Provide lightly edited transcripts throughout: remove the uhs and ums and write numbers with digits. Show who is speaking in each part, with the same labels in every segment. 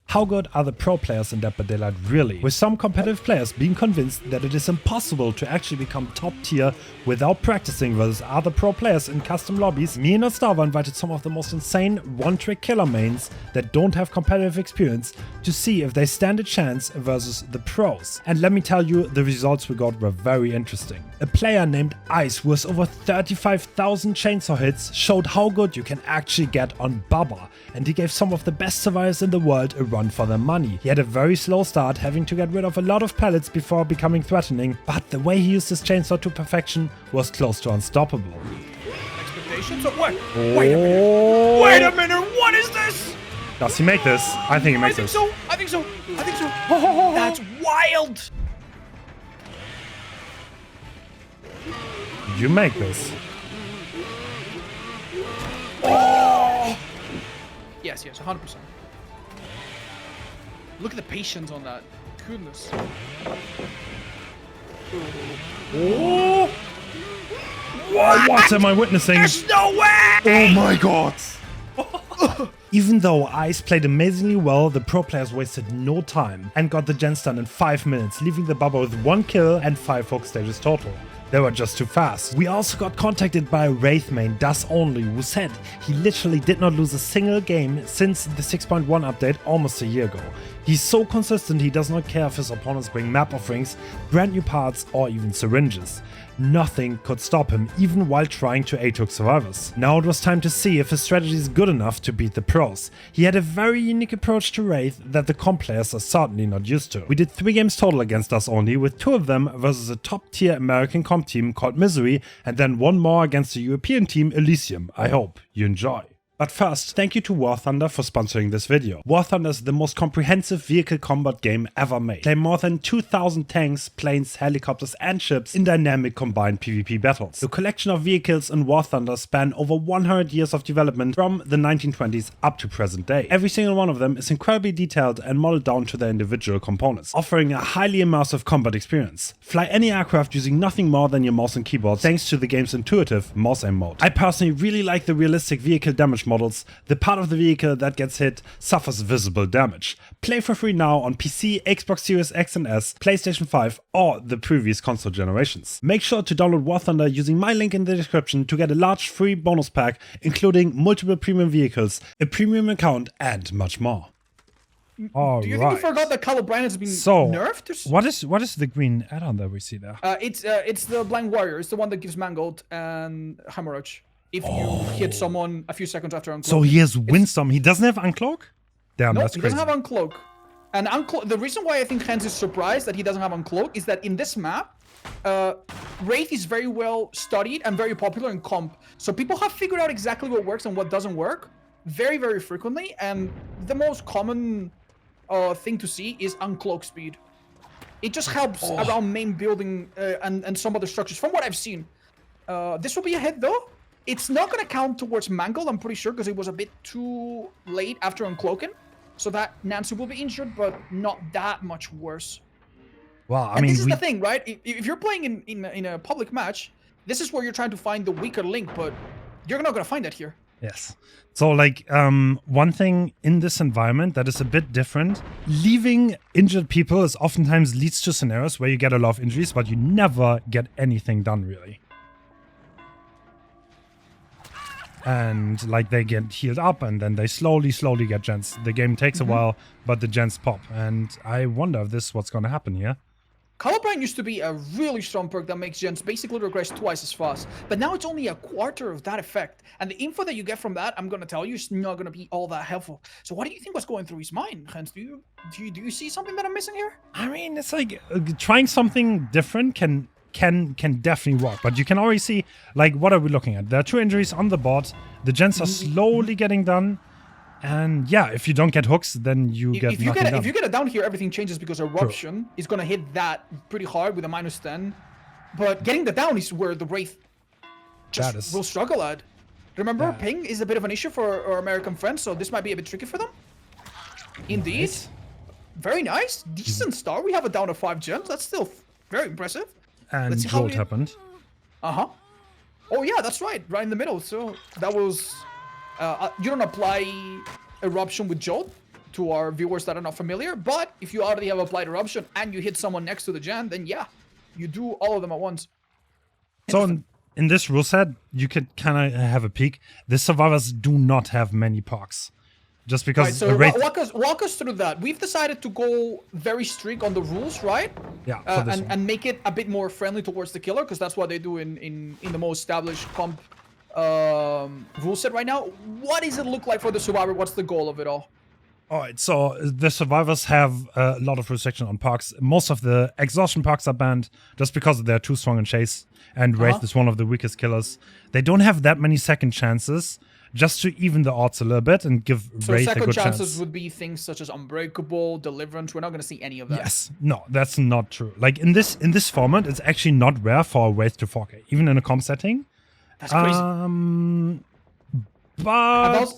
Speaker 1: How good are the pro players in Dead by Daylight really? With some competitive players being convinced that it is impossible to actually become top tier without practicing versus other pro players in custom lobbies, me and Otzdarva invited some of the most insane one-trick killer mains that don't have competitive experience to see if they stand a chance versus the pros. And let me tell you, the results we got were very interesting. A player named Ice, who has over 35,000 chainsaw hits, showed how good you can actually get on Baba, and he gave some of the best survivors in the world a run for their money. He had a very slow start, having to get rid of a lot of pellets before becoming threatening, but the way he used his chainsaw to perfection was close to unstoppable.
Speaker 2: Expectations of what? Wait a minute! Wait a minute! What is this?
Speaker 1: Does he make this? I think he makes this.
Speaker 2: I think so. That's wild!
Speaker 1: You make this.
Speaker 2: Oh! Yes, 100%. Look at the patience on that. Goodness.
Speaker 1: Oh! What am I witnessing?
Speaker 2: There's no way!
Speaker 1: Oh my god! Even though Ice played amazingly well, the pro players wasted no time and got the gens done in 5 minutes, leaving the Baba with 1 kill and 5 hook stages total. They were just too fast. We also got contacted by a Wraith main, Das Only, who said he literally did not lose a single game since the 6.1 update almost a year ago. He's so consistent he does not care if his opponents bring map offerings, brand new parts or even syringes. Nothing could stop him, even while trying to A-hook survivors. Now it was time to see if his strategy is good enough to beat the pros. He had a very unique approach to Wraith that the comp players are certainly not used to. We did 3 games total against us only, with 2 of them versus a top tier American comp team called Misery, and then 1 more against a European team, Elysium. I hope you enjoy. But first, thank you to War Thunder for sponsoring this video. War Thunder is the most comprehensive vehicle combat game ever made. Play more than 2,000 tanks, planes, helicopters and ships in dynamic combined PvP battles. The collection of vehicles in War Thunder span over 100 years of development from the 1920s up to present day. Every single one of them is incredibly detailed and modeled down to their individual components, offering a highly immersive combat experience. Fly any aircraft using nothing more than your mouse and keyboard thanks to the game's intuitive mouse aim mode. I personally really like the realistic vehicle damage models. The part of the vehicle that gets hit suffers visible damage. Play for free now on PC, Xbox Series X and S, PlayStation 5 or the previous console generations. Make sure to download War Thunder using my link in the description to get a large free bonus pack including multiple premium vehicles, a premium account and much more.
Speaker 2: Do you think you forgot that Color Brand has been nerfed?
Speaker 1: What is the green add-on that we see there?
Speaker 2: It's the Blind Warrior. It's the one that gives Mangled and Hemorrhage if you hit someone a few seconds after Uncloak.
Speaker 1: So he has Winsome. He doesn't have Uncloak? Damn,
Speaker 2: no,
Speaker 1: that's
Speaker 2: he
Speaker 1: crazy.
Speaker 2: doesn't have Uncloak. And the reason why I think Hens is surprised that he doesn't have Uncloak is that in this map, Wraith is very well studied and very popular in comp. So people have figured out exactly what works and what doesn't work very, very frequently. And the most common thing to see is Uncloak speed. It just helps around main building and some other structures from what I've seen. This will be a hit though. It's not going to count towards Mangled, I'm pretty sure, because it was a bit too late after Uncloaking. So that Nancy will be injured, but not that much worse.
Speaker 1: Well, I
Speaker 2: and
Speaker 1: mean,
Speaker 2: this is the thing, right? If you're playing in a public match, this is where you're trying to find the weaker link, but you're not going to find that here.
Speaker 1: Yes. So like one thing in this environment that is a bit different, leaving injured people is oftentimes leads to scenarios where you get a lot of injuries, but you never get anything done really. And like they get healed up and then they slowly get gens. The game takes a while, but the gens pop. And I wonder if this is what's going to happen here.
Speaker 2: Colorblind used to be a really strong perk that makes gens basically regress twice as fast. But now it's only a quarter of that effect. And the info that you get from that, I'm going to tell you, is not going to be all that helpful. So what do you think was going through his mind, Hens? Do you see something that I'm missing here?
Speaker 1: I mean, it's like trying something different can definitely work, but you can already see, like, what are we looking at? There are 2 injuries on the board. The gens are slowly getting done. And yeah, if you don't get hooks, then you get nothing done.
Speaker 2: If you get it down here, everything changes because Eruption is going to hit that pretty hard with a -10. But getting the down is where the Wraith just will struggle at. Remember, ping is a bit of an issue for our American friends, so this might be a bit tricky for them. Indeed.
Speaker 1: Nice.
Speaker 2: Very nice. Decent start. We have a down of 5 gens. That's still very impressive.
Speaker 1: And Jolt happened.
Speaker 2: Oh yeah, that's right. Right in the middle. So that was... you don't apply Eruption with Jolt. to our viewers that are not familiar. But if you already have applied eruption and you hit someone next to the gen, then yeah, you do all of them at once.
Speaker 1: So in this rule set, you could kind of have a peek. The survivors do not have many perks. Just because
Speaker 2: right, so walk us through that. We've decided to go very strict on the rules, right?
Speaker 1: Yeah,
Speaker 2: and make it a bit more friendly towards the killer, because that's what they do in the most established comp rule set right now. What does it look like for the survivor? What's the goal of it all?
Speaker 1: All right, so the survivors have a lot of restriction on perks. Most of the exhaustion perks are banned just because they're too strong in chase, and Wraith is one of the weakest killers. They don't have that many second chances, just to even the odds a little bit and give Wraith a good chance. So
Speaker 2: second chances would be things such as Unbreakable, Deliverance. We're not going to see any of that.
Speaker 1: Yes, no, that's not true. Like in this format, it's actually not rare for a Wraith to 4K, even in a comp setting.
Speaker 2: That's crazy.
Speaker 1: But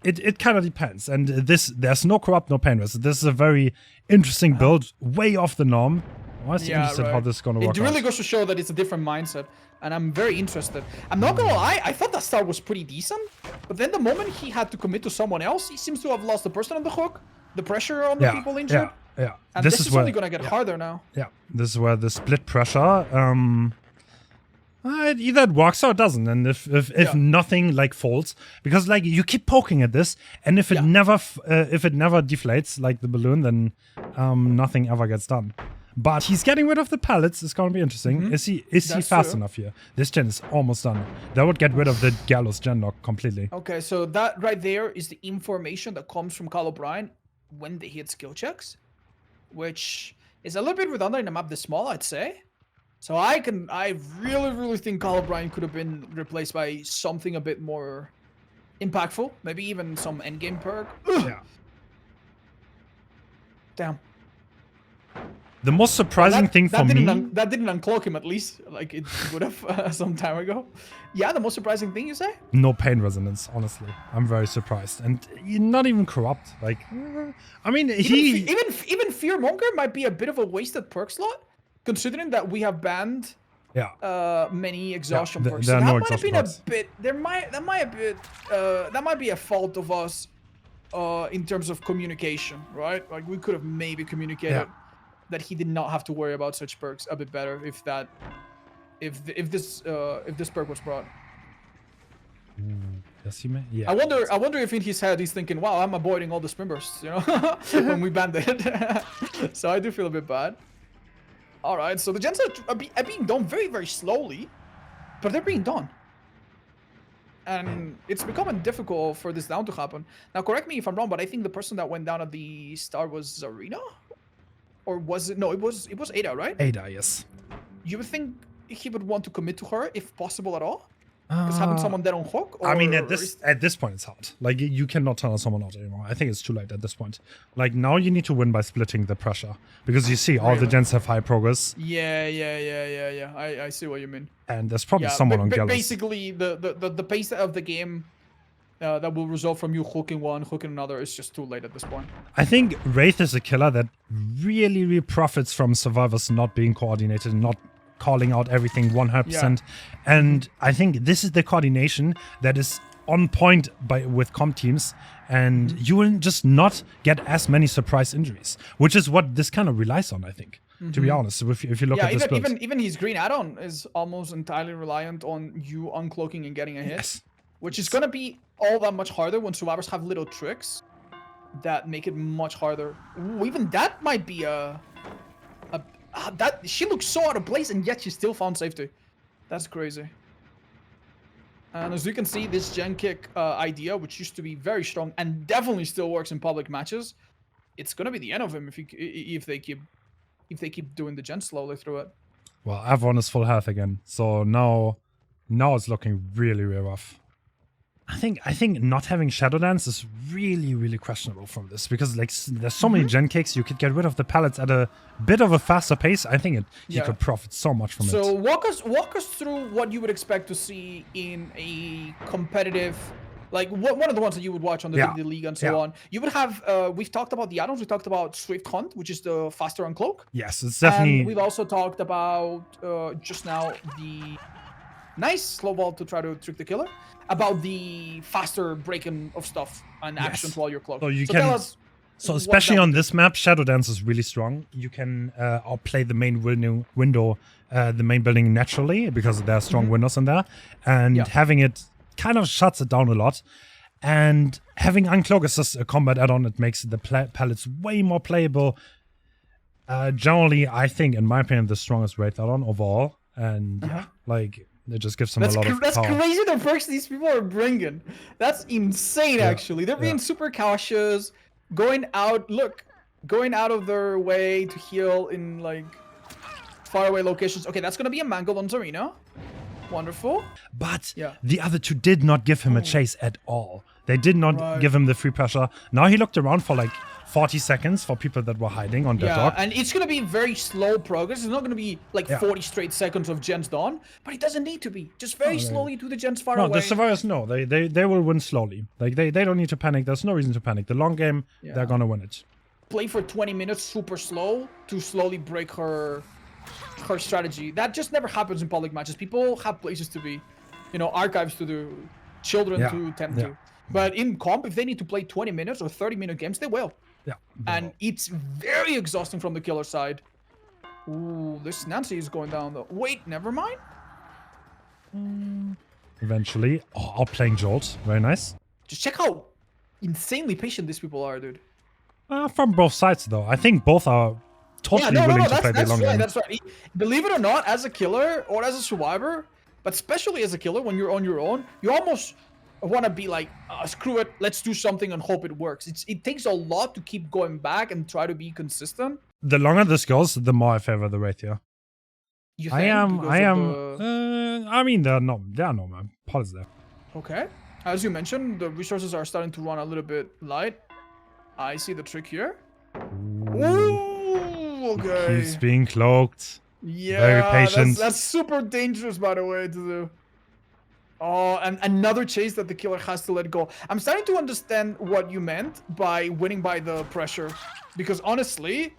Speaker 1: it kind of depends. And there's no corrupt, no pain rest. This is a very interesting build, way off the norm. I'm interested how this is going to work.
Speaker 2: It really goes to show that it's a different mindset. And I'm very interested. I'm not gonna lie, I thought that start was pretty decent, but then the moment he had to commit to someone else, he seems to have lost the person on the hook, the pressure on the people injured.
Speaker 1: Yeah.
Speaker 2: And this is only gonna get harder now.
Speaker 1: Yeah, this is where the split pressure, either it works or it doesn't. And if nothing like falls, because like you keep poking at this, and if it never deflates like the balloon, then nothing ever gets done. But he's getting rid of the pallets. It's going to be interesting. Is he fast enough here? This gen is almost done. That would get rid of the Gallows gen lock completely.
Speaker 2: Okay, so that right there is the information that comes from Kyle O'Brien when they hit skill checks, which is a little bit redundant in a map this small, I'd say. So I really think Kyle O'Brien could have been replaced by something a bit more impactful. Maybe even some endgame perk.
Speaker 1: Yeah.
Speaker 2: Damn.
Speaker 1: The most surprising thing for me...
Speaker 2: that didn't uncloak him, at least, like it would have some time ago. Yeah, the most surprising thing, you say?
Speaker 1: No pain resonance, honestly. I'm very surprised. And not even corrupt. Like, I mean,
Speaker 2: Even Fearmonger might be a bit of a wasted perk slot, considering that we have banned many exhaustion perks. So that might have been a bit... That might be a fault of us in terms of communication, right? Like, we could have maybe communicated... that he did not have to worry about such perks a bit better if this perk was brought.
Speaker 1: Yes, he may. Yeah.
Speaker 2: I wonder if in his head he's thinking, "Wow, I'm avoiding all the spin bursts," you know, when we banned it. So I do feel a bit bad. All right, so the gens are being done very slowly, but they're being done. And it's becoming difficult for this down to happen. Now, correct me if I'm wrong, but I think the person that went down at the start was Zarina. Or was it? No, it was Ada, right?
Speaker 1: Ada, yes.
Speaker 2: You would think he would want to commit to her if possible at all? Because having someone dead on hook?
Speaker 1: I mean, at this point, it's hard. Like, you cannot turn someone out anymore. I think it's too late at this point. Like, now you need to win by splitting the pressure. Because you see, all the gens have high progress.
Speaker 2: Yeah. I see what you mean.
Speaker 1: And there's probably someone on Gallows.
Speaker 2: Basically, the pace of the game that will result from you hooking one, hooking another is just too late at this point.
Speaker 1: I think Wraith is a killer that really profits from survivors not being coordinated and not calling out everything 100%. And I think this is the coordination that is on point with comp teams, and you will just not get as many surprise injuries, which is what this kind of relies on, I think. To be honest, if you look at this build.
Speaker 2: even his green add-on is almost entirely reliant on you uncloaking and getting a hit. Yes. Which is going to be all that much harder when survivors have little tricks that make it much harder. Ooh, even that might be that she looks so out of place, and yet she still found safety. That's crazy. And as you can see, this gen kick idea, which used to be very strong and definitely still works in public matches, it's going to be the end of him if they keep doing the gen slowly through it.
Speaker 1: Well, everyone is full health again, so now it's looking really rough. I think not having Shadow Dance is really questionable from this, because like there's so many gen kicks, you could get rid of the pallets at a bit of a faster pace. I think he could profit so much from it.
Speaker 2: So walk us through what you would expect to see in a competitive, like one of the ones that you would watch on the league and so on. You would have we've talked about the add-ons. We talked about Swift Hunt, which is the faster uncloak.
Speaker 1: Yes, it's definitely.
Speaker 2: And we've also talked about just now the Nice slow ball to try to trick the killer about the faster breaking of stuff and actions while you're cloaked.
Speaker 1: So you
Speaker 2: tell
Speaker 1: can.
Speaker 2: us
Speaker 1: So
Speaker 2: what
Speaker 1: especially
Speaker 2: that
Speaker 1: on
Speaker 2: would
Speaker 1: this map, Shadow Dance is really strong. You can outplay the main window, the main building naturally because there are strong windows in there, and having it kind of shuts it down a lot. And having Uncloak is just a combat add-on. It makes the palettes way more playable. Generally, I think, in my opinion, the strongest raid add-on overall. And like, it just gives them a lot of
Speaker 2: That's
Speaker 1: power.
Speaker 2: crazy the perks these people are bringing. That's insane, actually. They're being super cautious, going out of their way to heal in, like, faraway locations. Okay, that's going to be a mangled on Zarina. Wonderful.
Speaker 1: But the other two did not give him a chase at all. They did not give him the free pressure. Now he looked around for like 40 seconds for people that were hiding on that Dawg.
Speaker 2: And it's going to be very slow progress. It's not going to be like 40 straight seconds of gens done, but it doesn't need to be. Just very slowly do the gens far away.
Speaker 1: No, the survivors, no. They will win slowly. Like, they don't need to panic. There's no reason to panic. The long game, they're going to win it.
Speaker 2: Play for 20 minutes super slow to slowly break her strategy. That just never happens in public matches. People have places to be, archives to do, children to tend to. But in comp, if they need to play 20 minutes or 30-minute games, they will.
Speaker 1: Yeah.
Speaker 2: And it's very exhausting from the killer side. Ooh, this Nancy is going down though. Wait, never mind.
Speaker 1: Eventually. Oh, outplaying Jolt. Very nice.
Speaker 2: Just check how insanely patient these people are, dude.
Speaker 1: From both sides, though. I think both are totally willing to play the long game.
Speaker 2: That's right. Believe it or not, as a killer or as a survivor, but especially as a killer, when you're on your own, you almost want to be like, screw it, let's do something and hope it works. It takes a lot to keep going back and try to be consistent.
Speaker 1: The longer this goes, the more I favor the raid here.
Speaker 2: You think?
Speaker 1: I mean, there are no pods there.
Speaker 2: Okay. As you mentioned, the resources are starting to run a little bit light. I see the trick here. Ooh, okay.
Speaker 1: Keeps being cloaked.
Speaker 2: Yeah,
Speaker 1: very patient.
Speaker 2: That's super dangerous, by the way, to do. Oh, and another chase that the killer has to let go. I'm starting to understand what you meant by winning by the pressure. Because honestly,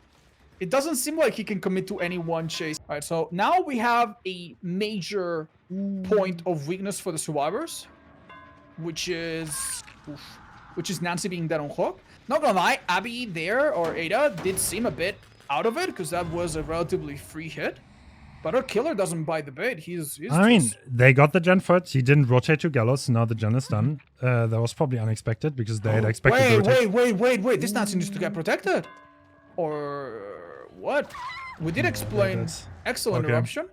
Speaker 2: it doesn't seem like he can commit to any one chase. All right, so now we have a major point of weakness for the survivors. Which is Nancy being dead on hook. Not gonna lie, Abby there, or Ada, did seem a bit out of it, because that was a relatively free hit. But our killer doesn't buy the bait.
Speaker 1: I mean, they got the gen first. He didn't rotate to Gallows. Now the gen is done. That was probably unexpected because they had expected.
Speaker 2: Wait. This Nancy needs to get protected. Or what? We did explain. Excellent eruption.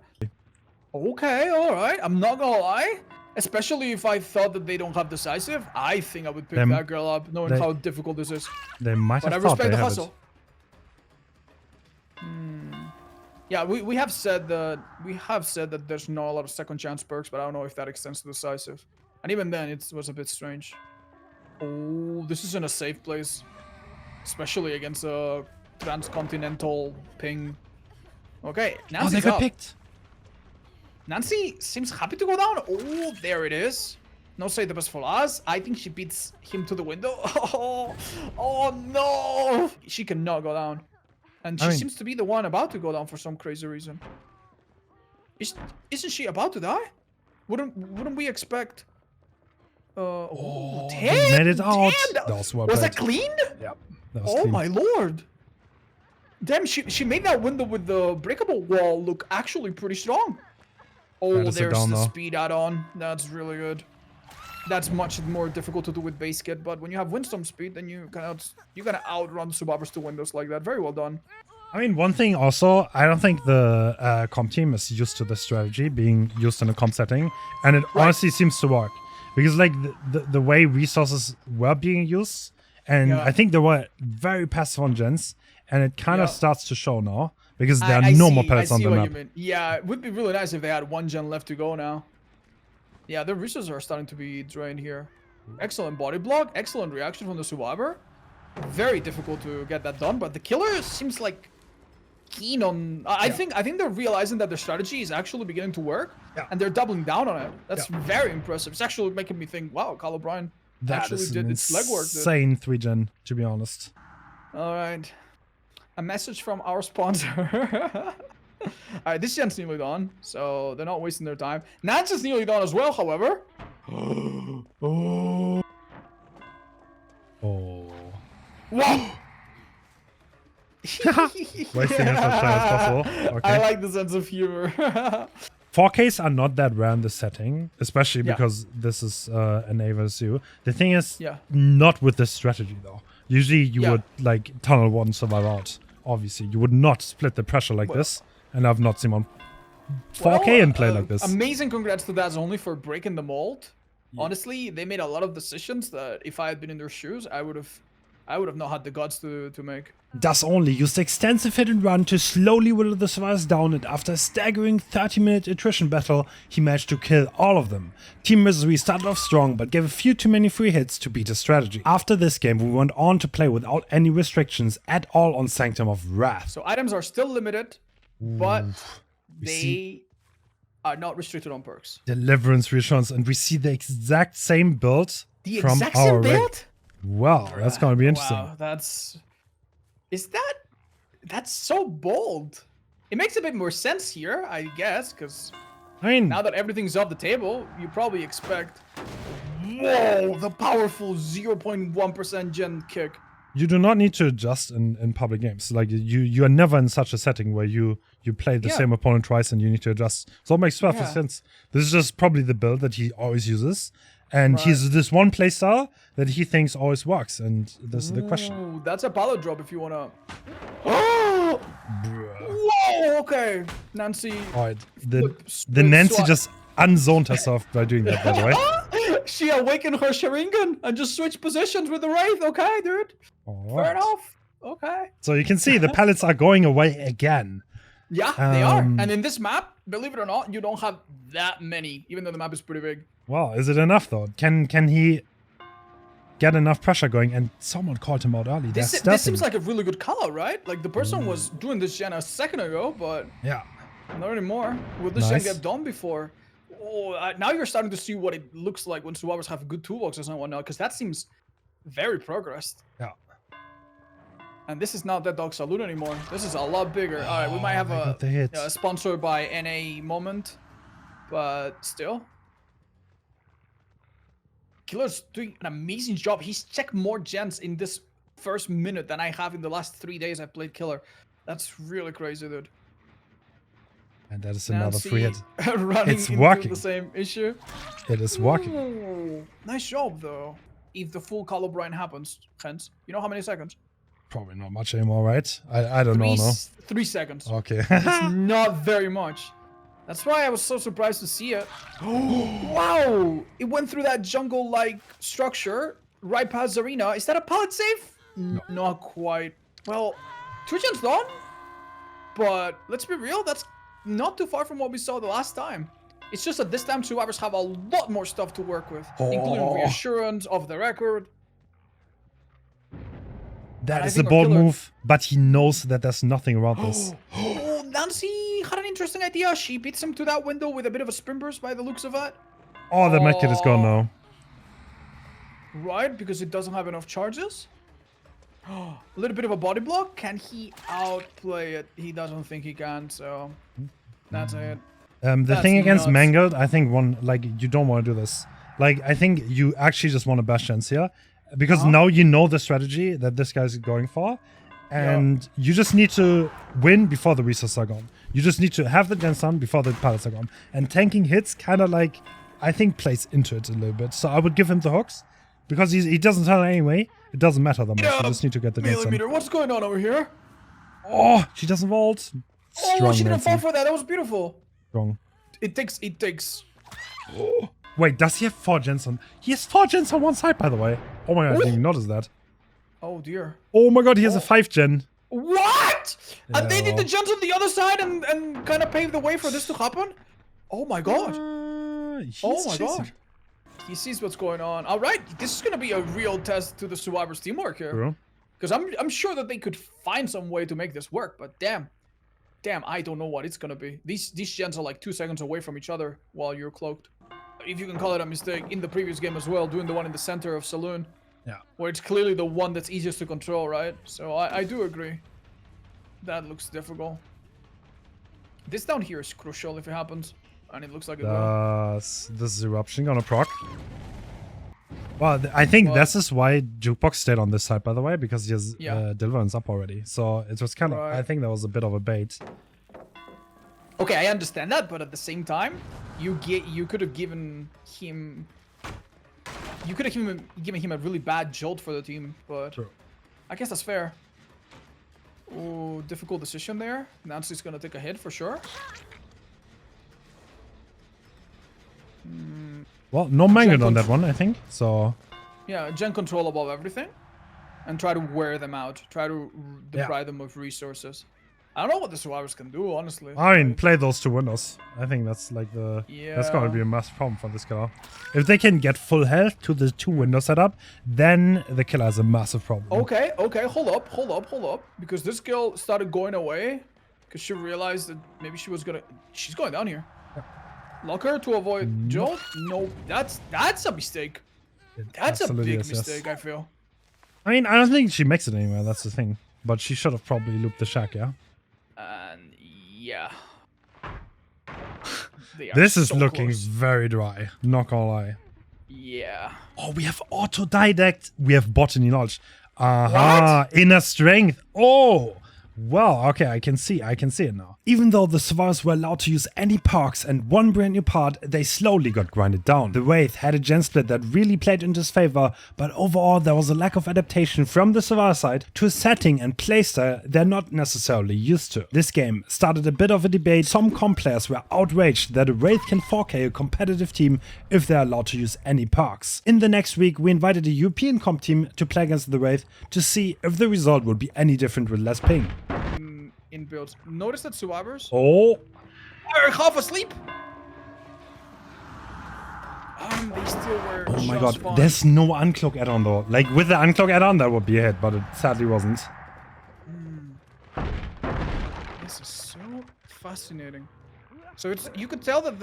Speaker 2: Okay, all right. I'm not gonna lie. Especially if I thought that they don't have decisive, I think I would pick that girl up, knowing how difficult this is.
Speaker 1: They might have
Speaker 2: thought
Speaker 1: they
Speaker 2: the
Speaker 1: have
Speaker 2: hustle. Yeah, we have said that there's not a lot of second chance perks, but I don't know if that extends to decisive. And even then, it was a bit strange. Oh, this is in a safe place, especially against a transcontinental ping. Okay, Nancy's
Speaker 1: they got picked.
Speaker 2: Nancy seems happy to go down. Oh, there it is. No say the best for us. I think she beats him to the window. Oh no! She cannot go down. And she seems to be the one about to go down for some crazy reason. Isn't she about to die? Wouldn't we expect... damn!
Speaker 1: Made it out.
Speaker 2: Was that clean?
Speaker 1: Yeah. That was clean.
Speaker 2: My lord! Damn, she made that window with the breakable wall look actually pretty strong. Oh, there's the speed add-on. That's really good. That's much more difficult to do with base kit, but when you have windstorm speed, then you can outrun survivors to windows like that. Very well done.
Speaker 1: I mean, one thing also, I don't think the comp team is used to this strategy being used in a comp setting, and it honestly seems to work. Because like the way resources were being used, and I think they were very passive on gens, and it kind of starts to show now. Because there are no more pellets on the map.
Speaker 2: Yeah, it would be really nice if they had one gen left to go now. Yeah, the resources are starting to be drained here. Excellent body block, excellent reaction from the survivor. Very difficult to get that done, but the killer seems like keen on... I think they're realizing that their strategy is actually beginning to work, and they're doubling down on it. That's very impressive. It's actually making me think, wow, Carl O'Brien actually did its legwork.
Speaker 1: Insane 3-gen, to be honest.
Speaker 2: All right. A message from our sponsor. Alright, this gen's nearly done, so they're not wasting their time. Nance is nearly done as well, however.
Speaker 1: Oh.
Speaker 2: Whoa!
Speaker 1: Wasting as much time as possible. Okay.
Speaker 2: I like the sense of humor.
Speaker 1: 4Ks are not that rare in this setting, especially because this is an A versus U. The thing is, not with this strategy though. Usually you would like tunnel one, survive out. Obviously, you would not split the pressure like this, and I've not seen on 4K and play like this.
Speaker 2: Amazing congrats to Dawg only for breaking the mold. Honestly, they made a lot of decisions that if I had been in their shoes, I would have not had the guts to make.
Speaker 1: Dawg only used extensive hit and run to slowly whittle the survivors down, and after a staggering 30-minute attrition battle, he managed to kill all of them. Team Misery started off strong, but gave a few too many free hits to beat his strategy. After this game, we went on to play without any restrictions at all on Sanctum of Wrath.
Speaker 2: So items are still limited, but they are not restricted on perks.
Speaker 1: Deliverance, Reassurance, and we see the exact same build from our build? Wow, that's gonna be interesting.
Speaker 2: Wow, that's so bold. It makes a bit more sense here, I guess, because
Speaker 1: I mean,
Speaker 2: now that everything's off the table, you probably expect, whoa, the powerful 0.1% gen kick.
Speaker 1: You do not need to adjust in public games. Like you are never in such a setting where you play the same opponent twice and you need to adjust. So it makes perfect sense. This is just probably the build that he always uses. And he's this one playstyle that he thinks always works, and this is the question.
Speaker 2: Ooh, that's a pallet drop if you wanna. Oh! Whoa! Okay, Nancy.
Speaker 1: All right, the Nancy just unzoned herself by doing that. By the way,
Speaker 2: she awakened her Sharingan and just switched positions with the Wraith. Okay, dude. Fair enough. Okay.
Speaker 1: So you can see the pallets are going away again.
Speaker 2: Yeah, they are. And in this map, believe it or not, you don't have that many, even though the map is pretty big.
Speaker 1: Well, is it enough though? Can he get enough pressure going? And someone called him out early.
Speaker 2: This seems like a really good color, right? Like the person was doing this gen a second ago, but not anymore. Will this gen get done before? Oh, now you're starting to see what it looks like when survivors have good toolboxes and whatnot, because that seems very progressed.
Speaker 1: Yeah.
Speaker 2: And this is not that Dawg Saloon anymore. This is a lot bigger. All right, we might have a sponsored by NA moment, but still. Killer's doing an amazing job. He's checked more gens in this first minute than I have in the last 3 days I played Killer. That's really crazy, dude.
Speaker 1: And that is another free hit.
Speaker 2: It's working. The same issue.
Speaker 1: It is working.
Speaker 2: Ooh, nice job, though. If the full color Brian happens, Hens, you know how many seconds?
Speaker 1: Probably not much anymore, right? I don't know. No.
Speaker 2: 3 seconds.
Speaker 1: Okay.
Speaker 2: It's not very much. That's why I was so surprised to see it. Wow! It went through that jungle-like structure right past Zarina. Is that a pallet safe? No. Not quite. Well, 2 gens done. But let's be real, that's not too far from what we saw the last time. It's just that this time survivors have a lot more stuff to work with, including reassurance, off the record.
Speaker 1: That is a bold move, but he knows that there's nothing around this.
Speaker 2: Oh, Nancy had an interesting idea. She beats him to that window with a bit of a spin burst by the looks of it.
Speaker 1: Oh, the medkit is gone now.
Speaker 2: Right, because it doesn't have enough charges. A little bit of a body block. Can he outplay it? He doesn't think he can, so that's it.
Speaker 1: The thing against Mangled, I think you don't want to do this. Like, I think you actually just want to bash chance here. Because now you know the strategy that this guy's going for. And you just need to win before the resources are gone. You just need to have the gens done before the pallets are gone. And tanking hits kind of like, I think, plays into it a little bit. So I would give him the hooks. Because he doesn't turn anyway. It doesn't matter that much. You just need to get the gens done.
Speaker 2: What's going on over here?
Speaker 1: Oh, she doesn't vault.
Speaker 2: Oh, she didn't fall for that. That was beautiful.
Speaker 1: Strong.
Speaker 2: It takes.
Speaker 1: Oh. Wait, does he have 4 gens on? He has 4 gens on one side, by the way. Oh my god, I didn't even notice that.
Speaker 2: Oh dear.
Speaker 1: Oh my god, he has a 5 gen.
Speaker 2: What? Yeah. And they did the gens on the other side and kind of paved the way for this to happen? Oh my god. Oh my god. He sees what's going on. All right, this is going to be a real test to the survivors' teamwork here. Because I'm sure that they could find some way to make this work, but damn, I don't know what it's going to be. These gens are like 2 seconds away from each other while you're cloaked. If you can call it a mistake, in the previous game as well, doing the one in the center of Saloon. Yeah. Where it's clearly the one that's easiest to control, right? So I do agree. That looks difficult. This down here is crucial if it happens. And it looks like it will.
Speaker 1: This is Eruption gonna proc. Well, I think this is why Jukebox stayed on this side, by the way, because he has Deliverance up already. So it was kind of, I think that was a bit of a bait.
Speaker 2: Okay, I understand that, but at the same time, you could have given him... You could have given him a really bad jolt for the team, but...
Speaker 1: True.
Speaker 2: I guess that's fair. Oh, difficult decision there. Nancy's gonna take a hit for sure.
Speaker 1: Well, no Mangan on that one, I think. So
Speaker 2: yeah, gen control above everything, and try to wear them out. Try to deprive them of resources. I don't know what the survivors can do, honestly.
Speaker 1: I mean, play those 2 windows. I think that's like the that's gonna be a massive problem for this killer. If they can get full health to the 2 window setup, then the killer has a massive problem.
Speaker 2: Okay, hold up, because this girl started going away because she realized that maybe she's going down here. Lock her to avoid jolt? No, that's a mistake. That's a big mistake, I feel.
Speaker 1: I mean, I don't think she makes it anywhere, that's the thing. But she should have probably looped the shack, yeah?
Speaker 2: And yeah.
Speaker 1: This is looking very dry, not gonna lie.
Speaker 2: Yeah.
Speaker 1: Oh, we have autodidact. We have botany knowledge. Aha, inner strength. Oh, well, okay, I can see it now. Even though the survivors were allowed to use any parks and one brand new part, they slowly got grinded down. The Wraith had a gen split that really played into his favor, but overall there was a lack of adaptation from the survivor side to a setting and playstyle they're not necessarily used to. This game started a bit of a debate. Some comp players were outraged that a Wraith can 4K a competitive team if they're allowed to use any parks. In the next week, we invited a European comp team to play against the Wraith to see if the result would be any different with less ping.
Speaker 2: In builds. Notice that survivors
Speaker 1: are
Speaker 2: half asleep. They still were.
Speaker 1: Oh my god, there's no uncloak add-on though. Like with the uncloak add-on, that would be a hit, but it sadly wasn't.
Speaker 2: This is so fascinating. So it's you could tell that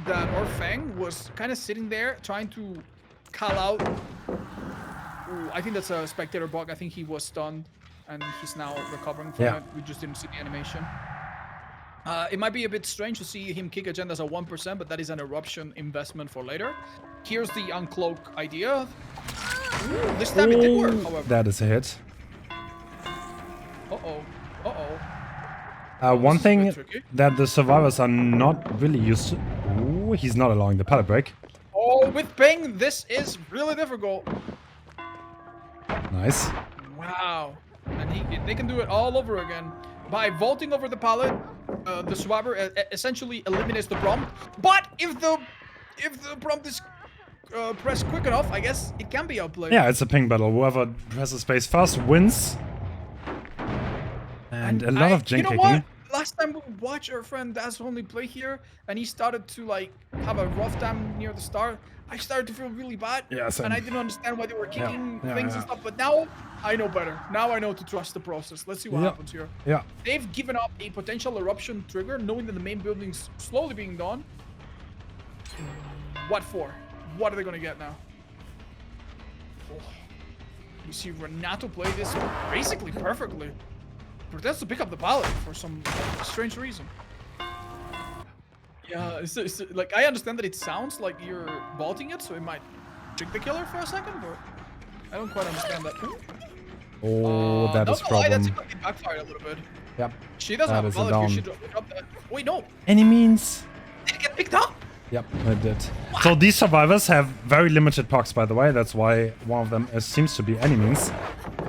Speaker 2: Orfang was kind of sitting there trying to call out. Ooh, I think that's a spectator bug. I think he was stunned. And he's now recovering from it. We just didn't see the animation. It might be a bit strange to see him kick agendas at 1%, but that is an eruption investment for later. Here's the uncloak idea. Ooh, this time it did work, however.
Speaker 1: That is a hit. One thing that the survivors are not really used to... Ooh, he's not allowing the pallet break.
Speaker 2: Oh, with ping, this is really difficult.
Speaker 1: Nice.
Speaker 2: Wow. And they can do it all over again. By vaulting over the pallet, the survivor essentially eliminates the prompt. But if the prompt is pressed quick enough, I guess it can be outplayed.
Speaker 1: Yeah, it's a ping battle. Whoever presses space first wins. And a lot of gen kicking.
Speaker 2: What? Last time we watched our friend Daz only play here, and he started to like have a rough time near the start. I started to feel really bad, and I didn't understand why they were kicking things and stuff. But now I know better. Now I know to trust the process. Let's see what happens here.
Speaker 1: Yeah.
Speaker 2: They've given up a potential eruption trigger, knowing that the main building's slowly being done. What for? What are they gonna get now? Oh. You see Renato play this basically perfectly. Pretends to pick up the pallet for some strange reason. Yeah, it's like I understand that it sounds like you're vaulting it, so it might trick the killer for a second, but I don't quite understand that.
Speaker 1: Oh, that is problem.
Speaker 2: That's it backfired a little bit.
Speaker 1: Yep.
Speaker 2: She doesn't have a pallet here. She dropped that. Wait, no.
Speaker 1: Any means.
Speaker 2: Did it get picked up?
Speaker 1: Yep, it did. What? So these survivors have very limited pox, by the way. That's why one of them seems to be enemies.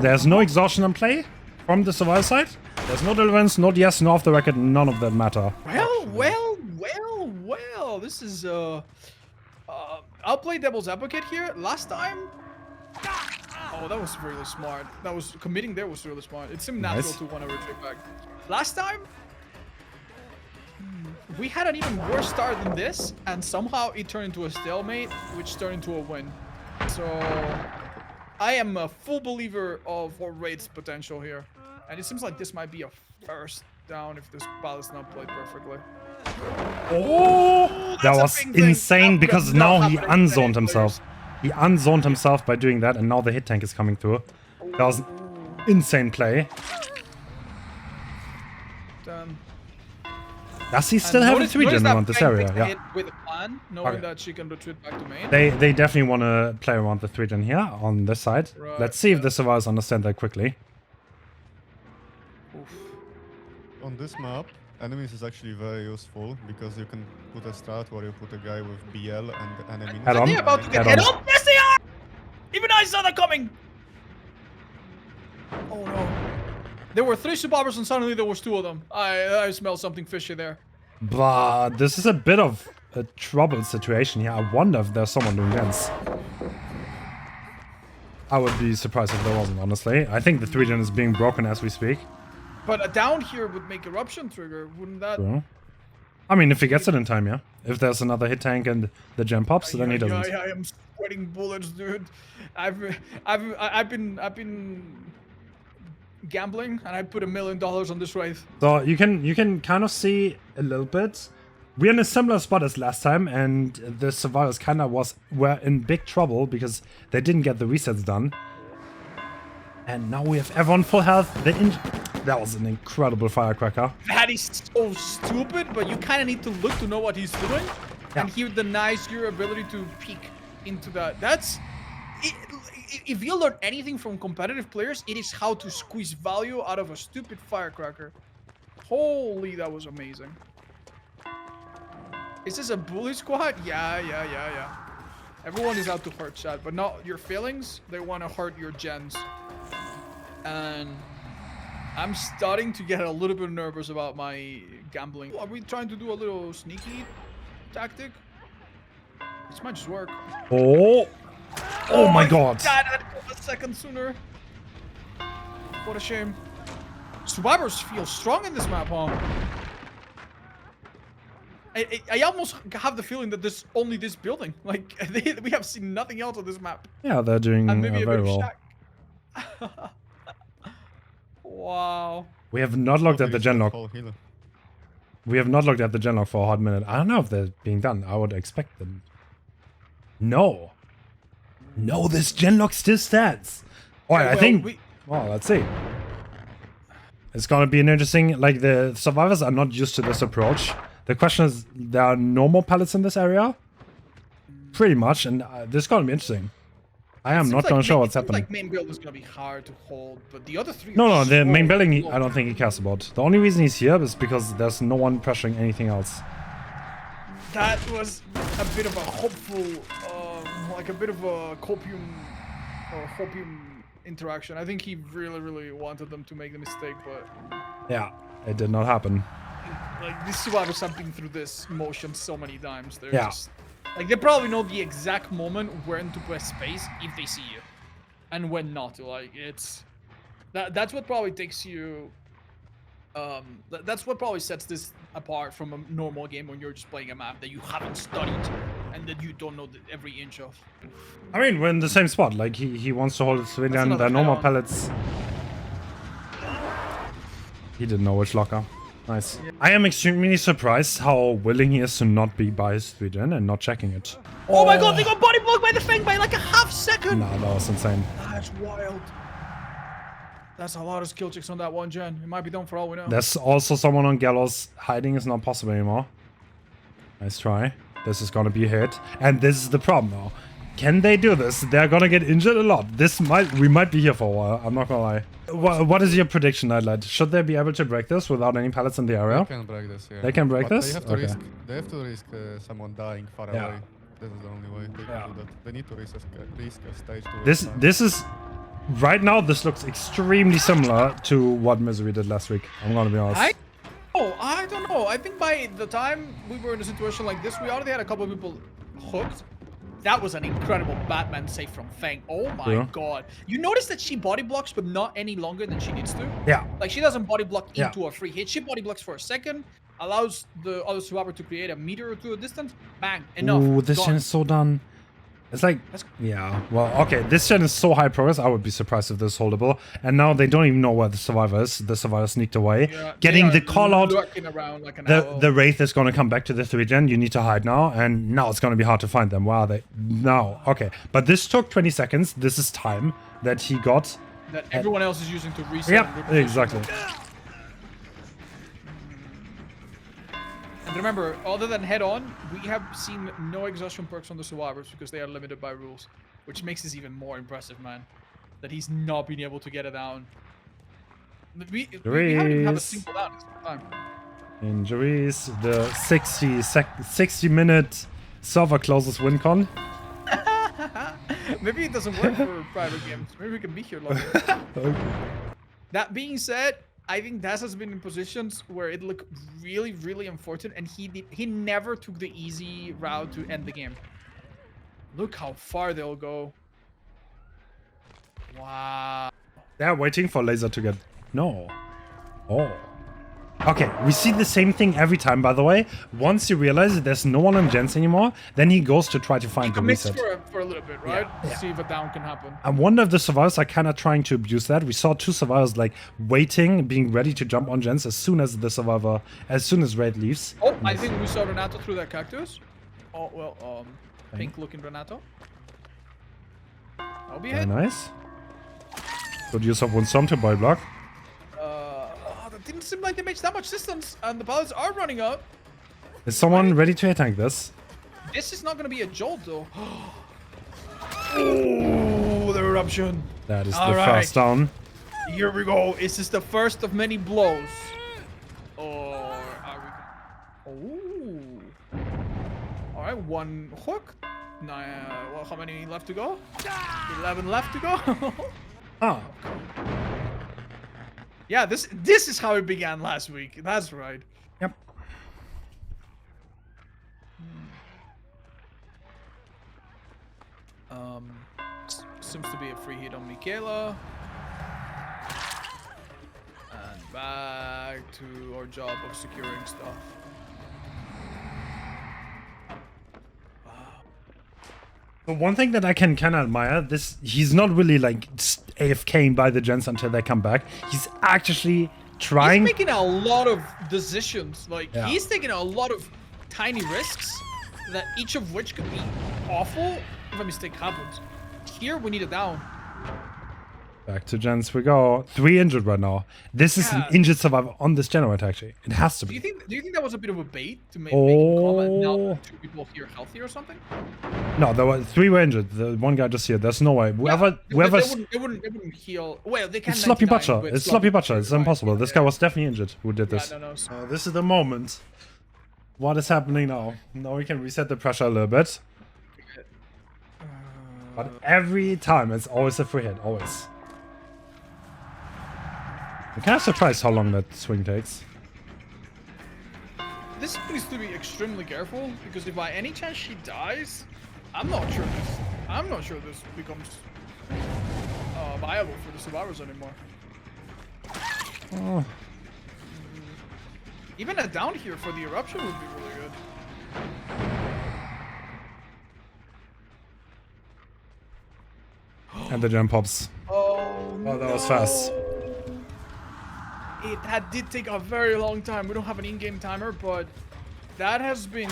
Speaker 1: There's no exhaustion on play from the survivor side. There's no deliverance, no DS, no off the record. None of that matter.
Speaker 2: Well. This is I'll play devil's advocate here. Last time, oh, that was really smart. That was committing there was really smart. It seemed natural to want to retreat back. Last time, we had an even worse start than this, and somehow it turned into a stalemate, which turned into a win. So I am a full believer of Wraith's potential here, and it seems like this might be a first down if this ball is not played perfectly.
Speaker 1: Oh, that was insane because now he unzoned himself. He unzoned himself by doing that, and now the hit tank is coming through. That was an insane play. Does he still have a 3-gen around this area? Yeah.
Speaker 2: With a plan, knowing that she can retreat back to main.
Speaker 1: They definitely want to play around the 3-gen here on this side.
Speaker 2: Right,
Speaker 1: Let's see if the survivors understand that quickly.
Speaker 2: Oof.
Speaker 3: On this map, enemies is actually very useful because you can put a strat where you put a guy with BL and enemy.
Speaker 1: Head on.
Speaker 2: They're about to get
Speaker 1: Head
Speaker 2: head
Speaker 1: on.
Speaker 2: on. Yes, they are! Even I saw that coming! Oh no. There were 3 survivors and suddenly there was 2 of them. I smell something fishy there.
Speaker 1: But this is a bit of a troubled situation here. I wonder if there's someone doing Hens. I would be surprised if there wasn't, honestly. I think the 3-gen is being broken as we speak.
Speaker 2: But a down here would make eruption trigger, wouldn't that?
Speaker 1: True. I mean, if he gets it in time, yeah. If there's another hit tank and the gem pops, then he doesn't.
Speaker 2: Yeah, I am sweating bullets, dude. I've been gambling, and I put $1 million on this Wraith.
Speaker 1: So you can kind of see a little bit. We're in a similar spot as last time, and the survivors kind of were in big trouble because they didn't get the resets done. And now we have everyone full health. That was an incredible firecracker.
Speaker 2: That is so stupid, but you kind of need to look to know what he's doing,
Speaker 1: Yeah.
Speaker 2: and he denies your ability to peek into that. If you learn anything from competitive players, it is how to squeeze value out of a stupid firecracker. Holy, that was amazing. Is this a bully squad? Yeah. Everyone is out to hurt chat, but not your feelings. They want to hurt your gens. And I'm starting to get a little bit nervous about my gambling. Are we trying to do a little sneaky tactic? This might just work.
Speaker 1: Oh my god.
Speaker 2: God, I'd go a second sooner. What a shame. Survivors feel strong in this map, huh? I almost have the feeling that there's only this building. Like, we have seen nothing else on this map.
Speaker 1: Yeah, they're doing
Speaker 2: And maybe a
Speaker 1: very
Speaker 2: bit of
Speaker 1: well.
Speaker 2: shack. Wow.
Speaker 1: We have not looked at the genlock.
Speaker 3: Whole healer.
Speaker 1: We have not looked at the genlock for a hot minute. I don't know if they're being done. I would expect them. No. No, this genlock still stands. Oh, I think... Well, let's see. It's gonna be an interesting... Like, the survivors are not used to this approach. The question is, there are no more pallets in this area? Pretty much, and this is gonna be interesting. I am not gonna show what's happening.
Speaker 2: Like main build is gonna be hard to hold, but the other 3
Speaker 1: No,
Speaker 2: are
Speaker 1: the
Speaker 2: so
Speaker 1: main building,
Speaker 2: low.
Speaker 1: I don't think he cares about. The only reason he's here is because there's no one pressuring anything else.
Speaker 2: That was a bit of a hopeful, like a bit of a copium interaction. I think he really wanted them to make the mistake, but
Speaker 1: Yeah, it did not happen.
Speaker 2: like these survivors have been through this motion so many times. They're
Speaker 1: Yeah.
Speaker 2: just like they probably know the exact moment when to press space if they see you, and when not to. Like it's that's what probably takes you. That's what probably sets this apart from a normal game when you're just playing a map that you haven't studied and that you don't know every inch of.
Speaker 1: I mean, we're in the same spot. Like, he wants to hold it to win, and
Speaker 2: another
Speaker 1: there are no more
Speaker 2: head-on.
Speaker 1: pellets. He didn't know which locker. Nice. I am extremely surprised how willing he is to not be by his 3-gen and not checking it.
Speaker 2: Oh my god, they got body blocked by the Fang by like a half second!
Speaker 1: Nah, that was insane.
Speaker 2: That's wild. That's a lot of skill checks on that one gen. It might be done for all we know.
Speaker 1: There's also someone on gallows. Hiding is not possible anymore. Nice try. This is gonna be a hit. And this is the problem now. Can they do this? They're gonna get injured a lot. We might be here for a while. I'm not gonna lie. What is your prediction, Nightlight? Should they be able to break this without any pallets in the area?
Speaker 3: They can break this, yeah.
Speaker 1: They can break
Speaker 3: But
Speaker 1: this?
Speaker 3: They have to
Speaker 1: Okay.
Speaker 3: risk someone dying far
Speaker 1: Yeah.
Speaker 3: away. This is the only way they can do that. They need to risk a stage to
Speaker 1: This is... Right now, this looks extremely similar to what Misery did last week. I'm gonna be honest.
Speaker 2: I don't know. I think by the time we were in a situation like this, we already had a couple of people hooked. That was an incredible Batman save from Fang. Oh my
Speaker 1: Yeah.
Speaker 2: god. You notice that she body blocks, but not any longer than she needs to?
Speaker 1: Yeah.
Speaker 2: Like, she doesn't body block
Speaker 1: Yeah.
Speaker 2: into a free hit. She body blocks for a second, allows the other survivor to create a meter or two of distance. Bang. Enough.
Speaker 1: Ooh, this
Speaker 2: Gone.
Speaker 1: gen is so done. It's like, yeah, well, okay, this gen is so high progress, I would be surprised if this is holdable. And now they don't even know where the survivor is. The survivor sneaked away.
Speaker 2: Yeah,
Speaker 1: Getting
Speaker 2: they
Speaker 1: the
Speaker 2: are
Speaker 1: call out,
Speaker 2: lurking around like an owl.
Speaker 1: the Wraith is going to come back to the 3-gen. You need to hide now, and now it's going to be hard to find them. Where are they? Now, okay. But this took 20 seconds. This is time that he got.
Speaker 2: That everyone else is using to reset. and
Speaker 1: Yep,
Speaker 2: reposition.
Speaker 1: exactly.
Speaker 2: And remember, other than head-on, we have seen no exhaustion perks on the survivors because they are limited by rules, which makes this even more impressive, man. That he's not been able to get it down. We haven't even had a single down this time.
Speaker 1: Injuries. The 60-minute server closes win con.
Speaker 2: Maybe it doesn't work for private games. Maybe we can be here longer.
Speaker 1: Okay.
Speaker 2: That being said, I think Daz has been in positions where it looked really, really unfortunate, and he never took the easy route to end the game. Look how far they'll go. Wow.
Speaker 1: They're waiting for Laser to get... No. Oh. Okay, we see the same thing every time, by the way. Once he realizes there's no one on Gens anymore, then he goes to try to find the reset.
Speaker 2: For a little bit, right?
Speaker 1: Yeah.
Speaker 2: To see if a down can happen.
Speaker 1: I wonder if the survivors are kind of trying to abuse that. We saw 2 survivors like waiting, being ready to jump on Gens as soon as Raid leaves.
Speaker 2: Oh, I think we saw Renato through that cactus. Oh, well, pink looking Renato. That'll be
Speaker 1: Very
Speaker 2: it.
Speaker 1: nice. Good use of one storm to body block.
Speaker 2: That didn't seem like they made that much distance, and the pilots are running up.
Speaker 1: Is someone ready to tank this?
Speaker 2: This is not going to be a jolt, though. Oh, the eruption.
Speaker 1: That is
Speaker 2: All
Speaker 1: the
Speaker 2: right.
Speaker 1: first down.
Speaker 2: Here we go. Is this the first of many blows? Or are we... Oh. All right, 1 hook. Well, how many left to go? 11 left to go.
Speaker 1: Oh.
Speaker 2: Yeah, this is how it began last week. That's right.
Speaker 1: Yep.
Speaker 2: Seems to be a free hit on Michaela. And back to our job of securing stuff.
Speaker 1: But one thing that I can kind of admire, he's not really like AFKing by the Gens until they come back. He's actually trying.
Speaker 2: He's making a lot of decisions. Like,
Speaker 1: Yeah.
Speaker 2: he's taking a lot of tiny risks, that each of which could be awful if a mistake happens. Here, we need it down.
Speaker 1: Back to Gens we go. 3 injured right now. This is an
Speaker 2: Yeah.
Speaker 1: injured survivor on this generator, actually. It has to
Speaker 2: Do
Speaker 1: be.
Speaker 2: you think that was a bit of a bait to make him calm and now
Speaker 1: Oh.
Speaker 2: 2 people here healthy or something?
Speaker 1: No, there were 3 were injured. The one guy just here. There's no way. Whoever.
Speaker 2: They wouldn't heal. Well, they can.
Speaker 1: It's Sloppy
Speaker 2: 99
Speaker 1: Butcher.
Speaker 2: with
Speaker 1: It's Sloppy Butcher. It's
Speaker 2: right?
Speaker 1: impossible. This guy
Speaker 2: Yeah.
Speaker 1: was definitely injured who did
Speaker 2: Yeah,
Speaker 1: this.
Speaker 2: no.
Speaker 1: So this is the moment. What is happening now? Now we can reset the pressure a little bit. But every time it's always a free hit. Always. I'm kind of surprised how long that swing takes.
Speaker 2: This needs to be extremely careful, because if by any chance she dies, I'm not sure this becomes viable for the survivors anymore.
Speaker 1: Oh.
Speaker 2: Even a down here for the eruption would be really good.
Speaker 1: And the jump pops.
Speaker 2: Oh,
Speaker 1: that was fast.
Speaker 2: That did take a very long time. We don't have an in-game timer, but that has been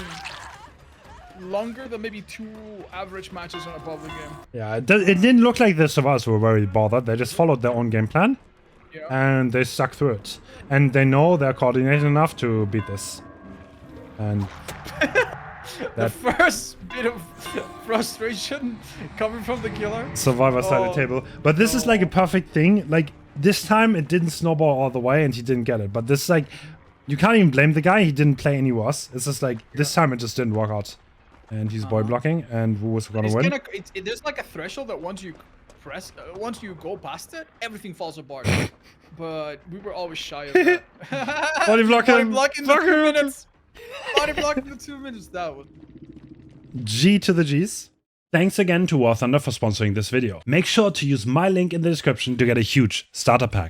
Speaker 2: longer than maybe 2 average matches in a public game.
Speaker 1: Yeah, it didn't look like the survivors were very bothered. They just followed their own game plan.
Speaker 2: Yeah.
Speaker 1: And they stuck through it. And they know they're coordinated enough to beat this. And
Speaker 2: The first bit of frustration coming from the killer.
Speaker 1: Survivor side of the table. But this is like a perfect thing. Like, this time it didn't snowball all the way and he didn't get it. But this is like, you can't even blame the guy. He didn't play any worse. It's just like, this time it just didn't work out. And he's boy blocking, and Wu was gonna win.
Speaker 2: There's like a threshold that once you go past it, everything falls apart. But we were always shy of that.
Speaker 1: Body blocking.
Speaker 2: Body blocking the 2 minutes. Body blocking the 2 minutes. That was.
Speaker 1: G to the G's. Thanks again to War Thunder for sponsoring this video. Make sure to use my link in the description to get a huge starter pack.